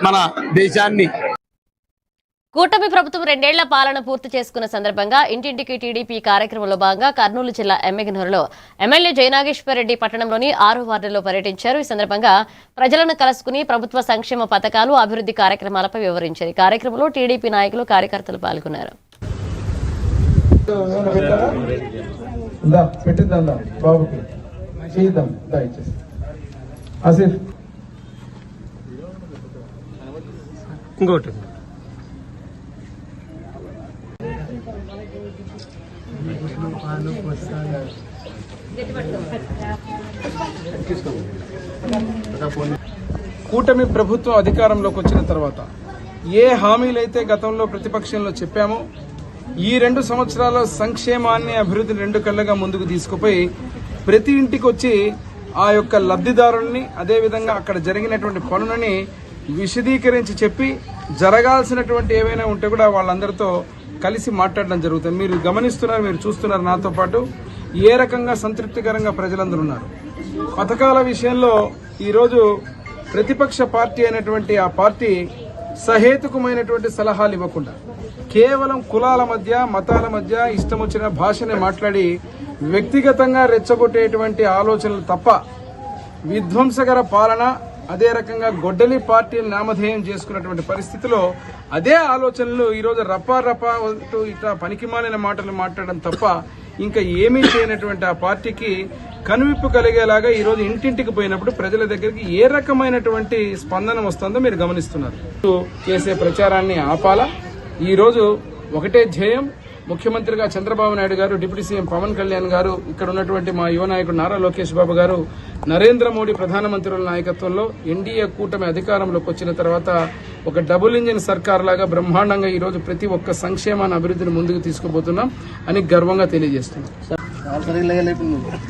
మన దేశాన్ని కూటమి ప్రభుత్వం 2 ఏళ్ల పాలన పూర్తి చేసుకున్న సందర్భంగా ఇంటింటికి టీడీపీ కార్యక్రమంలో భాగంగా కర్నూలు జిల్లా ఎమ్మెగనూరులో ఎమ్మెల్యే జయనాగేశ్వర్ రెడ్డి పట్టణంలోని 6వ వార్డులో పర్యటించారు. ఈ సందర్భంగా ప్రజలను కలుసుకుని ప్రభుత్వ సంక్షేమ పథకాలు అభివృద్ధి కార్యక్రమాలపై వివరించారు. ఈ కార్యక్రమంలో టీడీపీ నాయకులు కార్యకర్తలు పాల్గొన్నారు. ఇంకోటి కూటమి ప్రభుత్వం అధికారంలోకి వచ్చిన తర్వాత ఏ హామీలైతే గతంలో ప్రతిపక్షంలో చెప్పామో ఈ 2 సంవత్సరాల సంక్షేమాన్ని అభివృద్ధిని 2 కళ్ళగా ముందుకు తీసుకుపోయి ప్రతి ఇంటికి వచ్చి ఆ యొక్క లబ్ధిదారుల్ని అదేవిధంగా అక్కడ జరిగినటువంటి పనులని విశదీకరించి చెప్పి జరగాల్సినటువంటి ఏవైనా ఉంటే కూడా వాళ్ళందరితో కలిసి మాట్లాడడం జరుగుతుంది. మీరు గమనిస్తున్నారు, మీరు చూస్తున్నారు నాతో పాటు ఏ రకంగా సంతృప్తికరంగా ప్రజలందరూ ఉన్నారు. పథకాల విషయంలో ఈరోజు ప్రతిపక్ష పార్టీ అయినటువంటి ఆ పార్టీ సహేతుకమైనటువంటి సలహాలు ఇవ్వకుండా కేవలం కులాల మధ్య మతాల మధ్య ఇష్టం వచ్చిన భాషని మాట్లాడి వ్యక్తిగతంగా రెచ్చగొట్టేటువంటి ఆలోచనలు తప్ప విధ్వంసకర పాలన అదే రకంగా గొడ్డలి పార్టీని నామధేయం చేసుకున్నటువంటి పరిస్థితిలో అదే ఆలోచనలు ఈరోజు రప్పా ఇట్లా పనికిమాలిన మాటలు మాట్లాడడం తప్ప ఇంకా ఏమీ చేయనటువంటి ఆ పార్టీకి కనువిప్పు కలిగేలాగా ఈరోజు ఇంటింటికి పోయినప్పుడు ప్రజల దగ్గరికి ఏ రకమైనటువంటి స్పందన వస్తుందో మీరు గమనిస్తున్నారు. చేసే ప్రచారాన్ని ఆపాలా. ఈరోజు ఒకటే ధ్యేయం, ముఖ్యమంత్రిగా చంద్రబాబు నాయుడు గారు, డిప్యూటీ సీఎం పవన్ కళ్యాణ్ గారు, ఇక్కడ ఉన్నటువంటి మా యువ నాయకుడు నారా లోకేష్ బాబు గారు, నరేంద్ర మోడీ ప్రధానమంత్రుల నాయకత్వంలో ఎన్డీఏ కూటమి అధికారంలోకి వచ్చిన తర్వాత ఒక డబుల్ ఇంజిన్ సర్కార్ లాగా బ్రహ్మాండంగా ఈరోజు ప్రతి ఒక్క సంక్షేమాన్ని అభివృద్ధిని ముందుకు తీసుకుపోతున్నాం అని గర్వంగా తెలియజేస్తున్నాం.